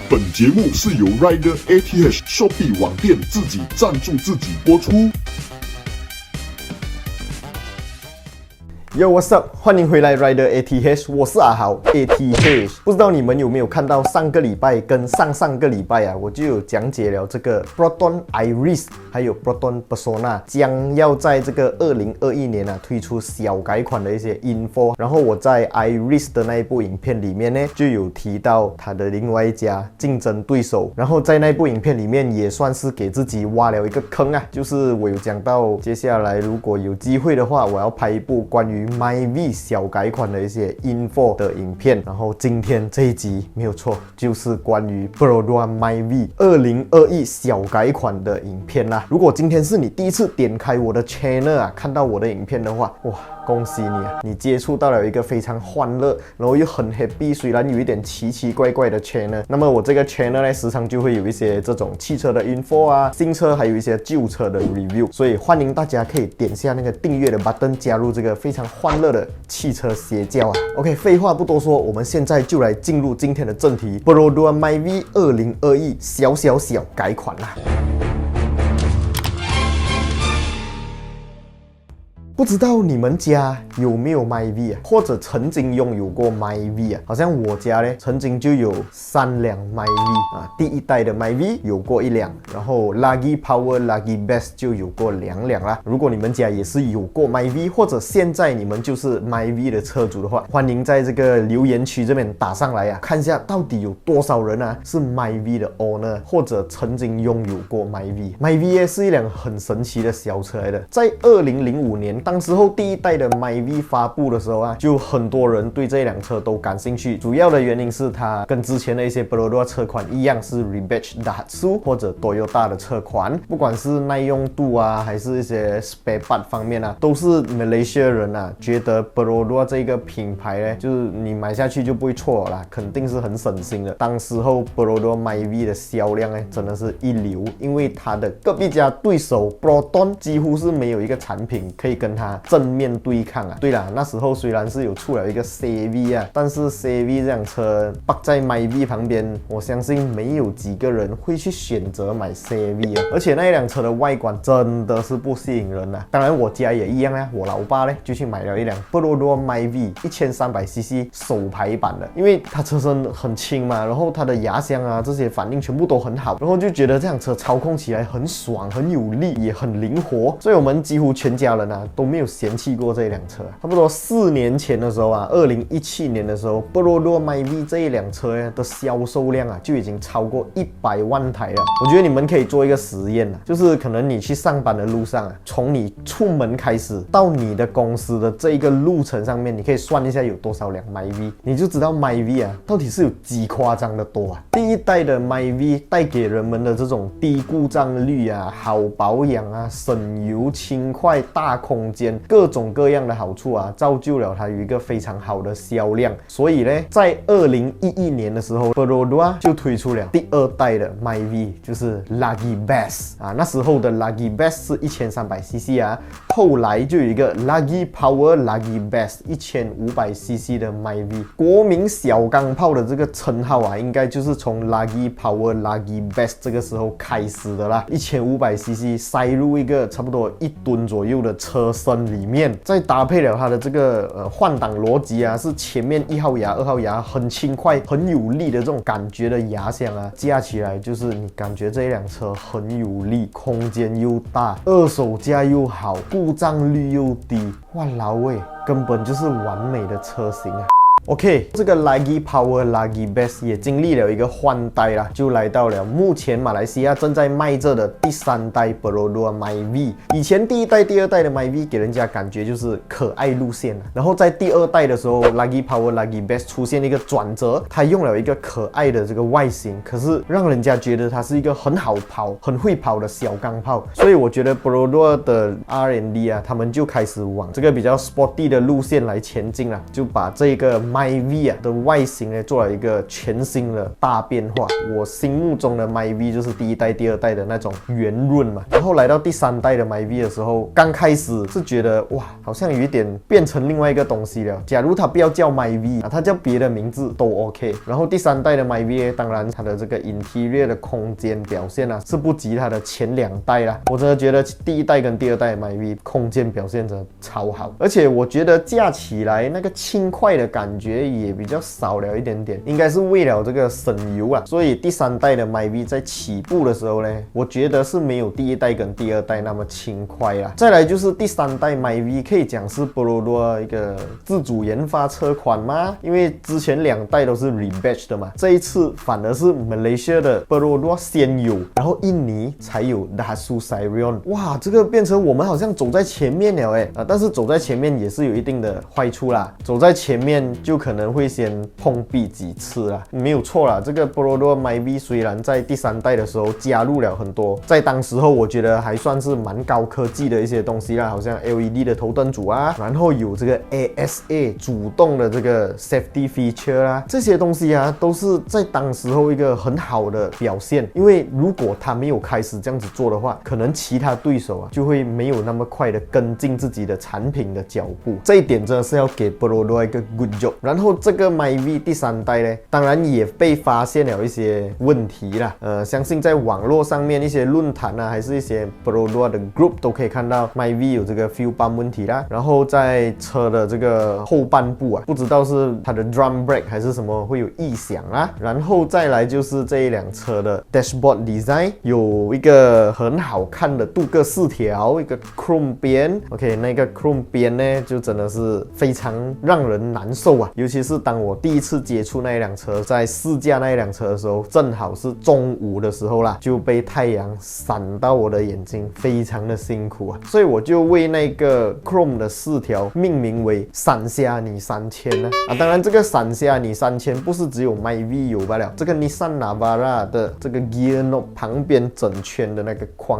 本节目是由 Rider ATH Shopee 网店自己赞助自己播出。Yo, what's up？ 欢迎回来 Rider ATH， 我是阿豪 ATH。不知道你们有没有看到上个礼拜跟上个礼拜啊，我就有讲解了这个 Proton Iris 还有 Proton Persona 将要在这个2021年啊推出小改款的一些 info。然后我在 Iris 的那一部影片里面呢，就有提到它的另外一家竞争对手。然后在那部影片里面也算是给自己挖了一个坑啊，就是我有讲到接下来如果有机会的话，我要拍一部关于MyV 小改款的一些 info 的影片，然后今天这一集没有错，就是关于 Proton MyV 2021小改款的影片啦。如果今天是你第一次点开我的 channel 啊，看到我的影片的话，哇，恭喜你啊！你接触到了一个非常欢乐，然后又很 happy， 虽然有一点奇奇怪怪的 channel。那么我这个 channel 呢，时常就会有一些这种汽车的 info 啊，新车还有一些旧车的 review， 所以欢迎大家可以点下那个订阅的 button， 加入这个非常欢乐的汽车邪教啊。OK， 废话不多说，我们现在就来进入今天的正题 ，Proton MyV 2021小改款啦。不知道你们家有没有 MyV 啊，或者曾经拥有过 MyV 啊？好像我家呢，曾经就有3辆 MyV 啊，第一代的 MyV 有过1辆，然后 Lagi Power、Lagi Best 就有过2辆啦。如果你们家也是有过 MyV， 或者现在你们就是 MyV 的车主的话，欢迎在这个留言区这边打上来啊，看一下到底有多少人啊是 MyV 的 owner， 或者曾经拥有过 MyV。MyV 是一辆很神奇的小车来的，在2005年。当时候第一代的 MyV 发布的时候啊，就很多人对这辆车都感兴趣。主要的原因是它跟之前的一些 Proton 车款一样，是 Rebadge Daihatsu 或者 Toyota 的车款，不管是耐用度啊，还是一些 spare part 方面啊，都是 Malaysia 人啊觉得 Proton 这个品牌呢，就是你买下去就不会错了啦，肯定是很省心的。当时候 Proton MyV 的销量呢，真的是一流，因为它的隔壁家对手 Proton 几乎是没有一个产品可以跟它正面对抗啊。对啦，那时候虽然是有出了一个 CV 啊，但是 CV 这辆车摆在 MyV 旁边，我相信没有几个人会去选择买 CV 啊。而且那一辆车的外观真的是不吸引人啊。当然我家也一样啊，我老爸呢就去买了一辆 Proton MyV 1300cc 手排版的，因为它车身很轻嘛，然后它的压箱啊这些反应全部都很好，然后就觉得这辆车操控起来很爽，很有力，也很灵活，所以我们几乎全家人啊都没有嫌弃过这一辆车。差不多4年前的时候啊，2017年的时候 ，Proton MyV 这一辆车的销售量啊就已经超过100万台了。我觉得你们可以做一个实验啊，就是可能你去上班的路上啊，从你出门开始到你的公司的这一个路程上面，你可以算一下有多少辆 MyV， 你就知道 MyV 啊到底是有几夸张的多啊。第一代的 MyV 带给人们的这种低故障率啊、好保养啊、省油、轻快、大空间，各种各样的好处啊，造就了它有一个非常好的销量。所以呢，在2011年的时候 ，Proton 就推出了第2代的 MyV， 就是 Lagi Best 啊。那时候的 Lagi Best 是1300cc 啊，后来就有一个 Lagi Power、Lagi Best 1500cc 的 MyV。国民小钢炮的这个称号啊，应该就是从 Lagi Power、Lagi Best 这个时候开始的啦。1500cc 塞入一个差不多1吨左右的车身里面，再搭配了它的这个换挡逻辑啊，是前面1号牙、2号牙很轻快、很有力的这种感觉的牙箱啊，加起来就是你感觉这一辆车很有力，空间又大，二手价又好，故障率又低，哇老喂，根本就是完美的车型啊。OK， 这个 Lagi Power、Lagi Best 也经历了一个换代啦，就来到了目前马来西亚正在卖着的第3代 Proton MyV。以前第1代、第2代的 MyV 给人家感觉就是可爱路线，然后在第2代的时候 ，Lagi Power、Lagi Best 出现一个转折，它用了一个可爱的这个外形，可是让人家觉得它是一个很好跑、很会跑的小钢炮。所以我觉得 Proton 的 R&D 啊，他们就开始往这个比较 sporty 的路线来前进了，就把这个 MyV 的外形呢做了一个全新的大变化。我心目中的 MyV 就是第一代、第二代的那种圆润嘛，然后来到第三代的 MyV 的时候，刚开始是觉得哇，好像有一点变成另外一个东西了。假如它不要叫 MyV 它叫别的名字都 OK。然后第三代的 MyV 当然它的这个 interior 的空间表现是不及它的前2代啦。我真的觉得第一代跟第二代的 MyV 空间表现真的超好，而且我觉得驾起来那个轻快的感觉也比较少了一点点，应该是为了这个省油啊。所以第三代的 MyV 在起步的时候呢，我觉得是没有第一代跟第二代那么轻快啦。再来就是第三代 MyV 可以讲是 Perodua 一个自主研发车款吗？因为之前2代都是 rebatch 的嘛，这一次反而是 Malaysia 的 Perodua 先有，然后印尼才有 Daihatsu Sirion。哇，这个变成我们好像走在前面了但是走在前面也是有一定的坏处啦，走在前面就可能会先碰壁几次啦，没有错啦。这个 Perodua MyV 虽然在第三代的时候加入了很多，在当时候我觉得还算是蛮高科技的一些东西啦，好像 LED 的头灯组啊，然后有这个 ASA 主动的这个 safety feature 啊，这些东西都是在当时候一个很好的表现。因为如果他没有开始这样子做的话，可能其他对手就会没有那么快的跟进自己的产品的脚步，这一点真的是要给 Perodua 一个 good job。然后这个 MyV 第三代呢，当然也被发现了一些问题啦。相信在网络上面一些论坛还是一些 Perodua 的 group 都可以看到 MyV 有这个 fuel pump 问题啦。然后在车的这个后半部不知道是它的 drum brake 还是什么会有异响啦。然后再来就是这一辆车的 dashboard design 有一个很好看的镀铬饰条，一个 chrome 边 ，OK， 那个 chrome 边呢就真的是非常让人难受尤其是当我第一次接触那一辆车，在试驾那一辆车的时候，正好是中午的时候啦，就被太阳闪到我的眼睛，非常的辛苦所以我就为那个 chrome 的饰条命名为闪瞎你3000当然这个闪瞎你3000不是只有 MyV 有罢了，这个 Nissan Navara 的这个 gear knob 旁边整圈的那个框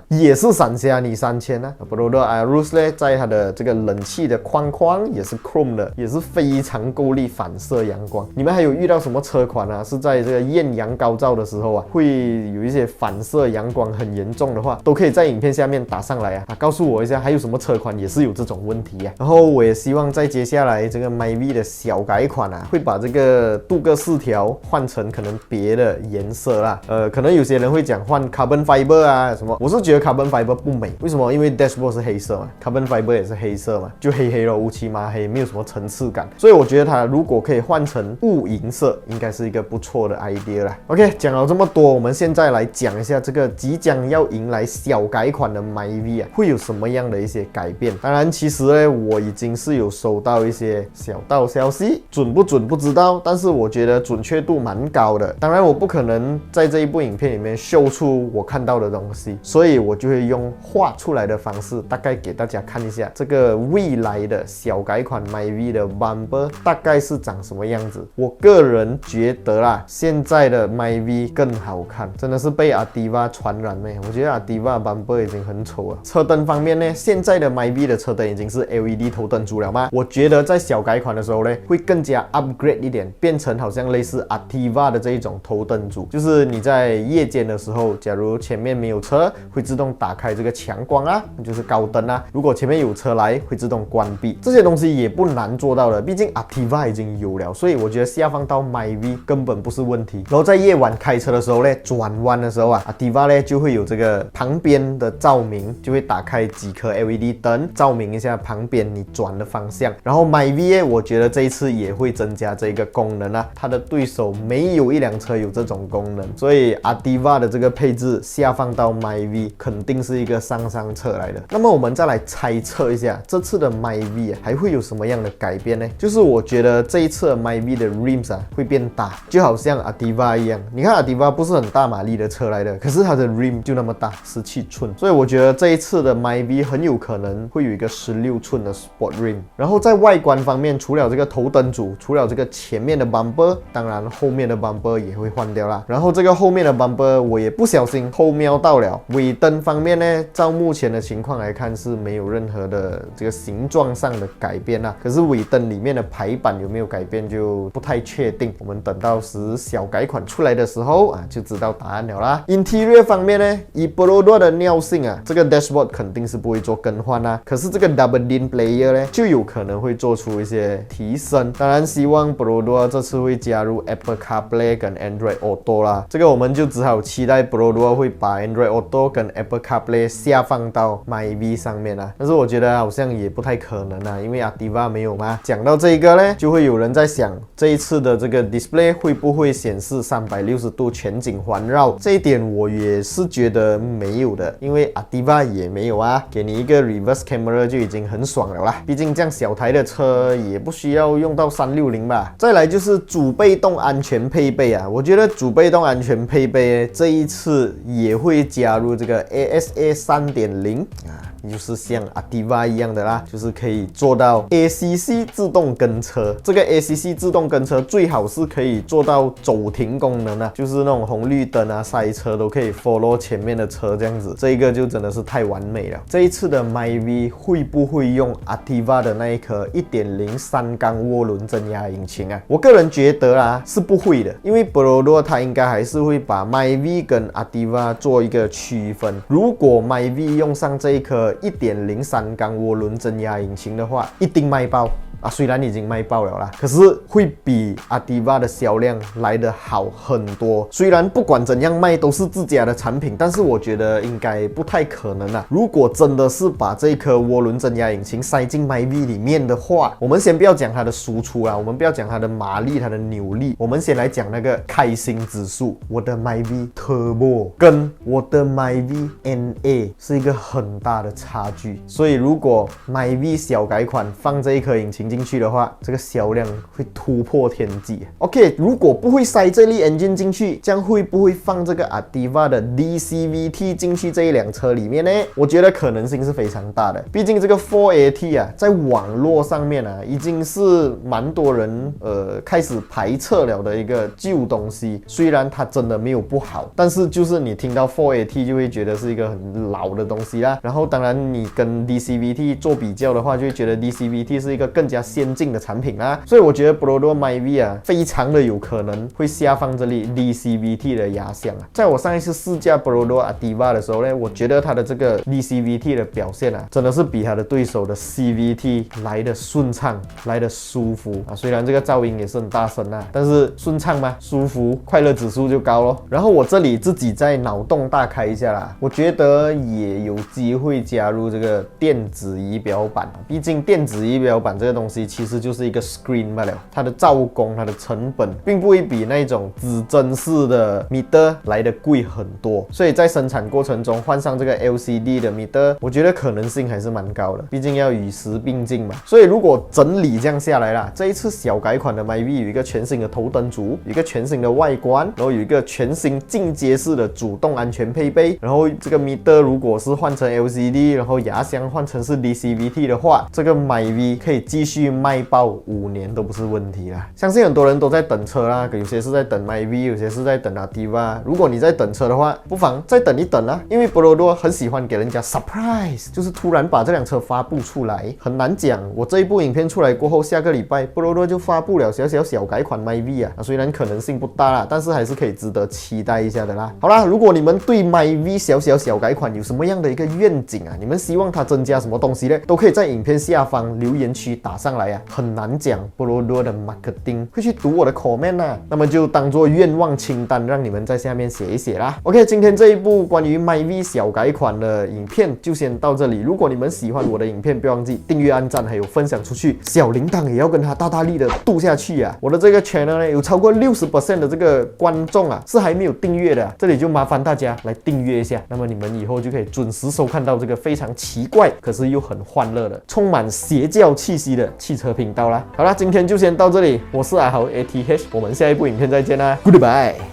也是闪瞎你3000Perodua Ayarus 呢，在它的这个冷气的框也是 chrome 的，也是非常够力反射阳光。你们还有遇到什么车款是在这个艳阳高照的时候会有一些反射阳光很严重的话，都可以在影片下面打上来告诉我一下，还有什么车款也是有这种问题然后我也希望在接下来这个 MyV 的小改款会把这个镀铬饰条换成可能别的颜色啦。可能有些人会讲换 carbon fiber 什么，我是觉得 carbon fiber 不美。为什么？因为 dashboard 是黑色嘛， carbon fiber 也是黑色嘛，就黑黑的乌漆嘛黑，没有什么层次感。所以我觉得它如果可以换成雾银色，应该是一个不错的 idea 啦。OK， 讲了这么多，我们现在来讲一下这个即将要迎来小改款的 MyV 会有什么样的一些改变。当然其实呢，我已经是有收到一些小道消息，准不准不知道，但是我觉得准确度蛮高的。当然我不可能在这一部影片里面秀出我看到的东西，所以我就会用画出来的方式大概给大家看一下这个未来的小改款 MyV 的 bumper 大概是长什么样子。我个人觉得啦，现在的 MyV 更好看，真的是被 Ativa 传染我觉得 Ativa bumper 已经很丑了。车灯方面呢，现在的 MyV 的车灯已经是 LED 头灯组了吗？我觉得在小改款的时候呢，会更加 upgrade 一点，变成好像类似 Ativa 的这一种头灯组，就是你在夜间的时候，假如前面没有车，会自动打开这个强光就是高灯如果前面有车来，会自动关闭。这些东西也不难做到的，毕竟 Ativa 已经有了，所以我觉得下放到 MyV 根本不是问题。然后在夜晚开车的时候呢，转弯的时候Ativa 呢就会有这个旁边的照明，就会打开几颗 LED 灯，照明一下旁边你转的方向。然后 MyV 我觉得这一次也会增加这个功能它的对手没有一辆车有这种功能，所以 Ativa 的这个配置下放到 MyV 肯定是一个上策来的。那么我们再来猜测一下这次的 MyV 还会有什么样的改变呢？就是我觉得这一次的 MyV 的 rims 会变大，就好像 Ativa 一样。你看 Ativa 不是很大马力的车来的，可是它的 rim 就那么大，17寸，所以我觉得这一次的 MyV 很有可能会有一个16寸的 sport rim。然后在外观方面，除了这个头灯组，除了这个前面的 bumper， 当然后面的 bumper 也会换掉啦。然后这个后面的 bumper 我也不小心偷瞄到了，尾灯方面呢，照目前的情况来看是没有任何的这个形状上的改变可是尾灯里面的排版有没有改变就不太确定，我们等到时小改款出来的时候啊，就知道答案了啦。Interior 方面呢，以 Perodua 的尿性啊，这个 dashboard 肯定是不会做更换啦。可是这个 Double DIN Player 呢，就有可能会做出一些提升。当然，希望 Perodua 这次会加入 Apple CarPlay 跟 Android Auto 啦。这个我们就只好期待 Perodua 会把 Android Auto 跟 Apple CarPlay 下放到 MyV 上面啦。但是我觉得好像也不太可能啊，因为 Ativa 没有嘛。讲到这个呢，就会有人在想，这一次的这个 Display 会不会显示360度全景环绕？这一点我也是觉得没有的，因为 Ativa 也没有啊，给你一个 Reverse Camera 就已经很爽了啦。毕竟这样小台的车也不需要用到360吧。再来就是主被动安全配备啊，我觉得主被动安全配备这一次也会加入这个 ASA 3.0啊。就是像 Ativa 一样的啦，就是可以做到 ACC 自动跟车。这个 ACC 自动跟车最好是可以做到走停功能啊，就是那种红绿灯啊、塞车都可以 follow 前面的车这样子。这一个就真的是太完美了。这一次的 MyV 会不会用 Ativa 的那一颗 1.0 3缸涡轮增压引擎啊？我个人觉得啦是不会的，因为 Perodua 它应该还是会把 MyV 跟 Ativa 做一个区分。如果 MyV 用上这一颗1.0 3缸涡轮增压引擎的话，一定卖爆啊！虽然已经卖爆了啦，可是会比 Ativa 的销量来得好很多。虽然不管怎样卖都是自家的产品，但是我觉得应该不太可能啊。如果真的是把这颗涡轮增压引擎塞进 MyV 里面的话，我们先不要讲它的输出啊，我们不要讲它的马力、它的扭力，我们先来讲那个开心指数。我的 MyV Turbo 跟我的 MyV NA 是一个很大的差距，所以如果 MyV 小改款放这一颗引擎进去的话，这个销量会突破天际。OK， 如果不会塞这粒 engine 进去，这样会不会放这个 Ativa 的 DCVT 进去这一辆车里面呢？我觉得可能性是非常大的。毕竟这个 4AT 啊，在网络上面啊，已经是蛮多人开始排斥了的一个旧东西。虽然它真的没有不好，但是就是你听到 4AT 就会觉得是一个很老的东西啦。然后当然你跟 DCVT 做比较的话，就会觉得 DCVT 是一个更加先进的产品啦。所以我觉得 Perodua MyV 啊，非常的有可能会下放这里 DCVT 的压箱啊。在我上一次试驾 Perodua Ativa 的时候呢，我觉得它的这个 DCVT 的表现啊，真的是比它的对手的 CVT 来的顺畅，来的舒服啊。虽然这个噪音也是很大声啊，但是顺畅嘛，舒服，快乐指数就高咯。然后我这里自己再脑洞大开一下啦，我觉得也有机会加入这个电子仪表板，毕竟电子仪表板这个东西其实就是一个 screen 罢了，它的造工、它的成本并不会比那种指针式的 meter 来的贵很多，所以在生产过程中换上这个 LCD 的 meter， 我觉得可能性还是蛮高的，毕竟要与时并进嘛。所以如果整理这样下来啦，这一次小改款的 MyV 有一个全新的头灯组，有一个全新的外观，然后有一个全新进阶式的主动安全配备，然后这个 meter 如果是换成 LCD， 然后牙箱换成是 DCVT 的话，这个 MyV 可以继续卖爆5年都不是问题啦。相信很多人都在等车啦，有些是在等 MyV， 有些是在等 Ativa。如果你在等车的话，不妨再等一等啦，因为 Perodua 很喜欢给人家 surprise， 就是突然把这辆车发布出来，很难讲。我这一部影片出来过后，下个礼拜 Perodua 就发布了小改款 MyV 啊，虽然可能性不大啦，但是还是可以值得期待一下的啦。好啦，如果你们对 MyV 小改款有什么样的一个愿景啊，你们希望它增加什么东西呢？都可以在影片下方留言区打上来啊。很难讲 Perodua 的 marketing 会去读我的 comment 啊，那么就当做愿望清单，让你们在下面写一写啦。OK， 今天这一部关于 MyV 小改款的影片就先到这里。如果你们喜欢我的影片，不要忘记订阅、按赞还有分享出去，小铃铛也要跟它大力的嘟下去啊！我的这个 channel 呢，有超过 60% 的这个观众啊是还没有订阅的啊，这里就麻烦大家来订阅一下，那么你们以后就可以准时收看到这个非常奇怪可是又很欢乐的、充满邪教气息的汽车频道啦。好啦，今天就先到这里，我是阿豪 ATH， 我们下一部影片再见啦 ，Goodbye。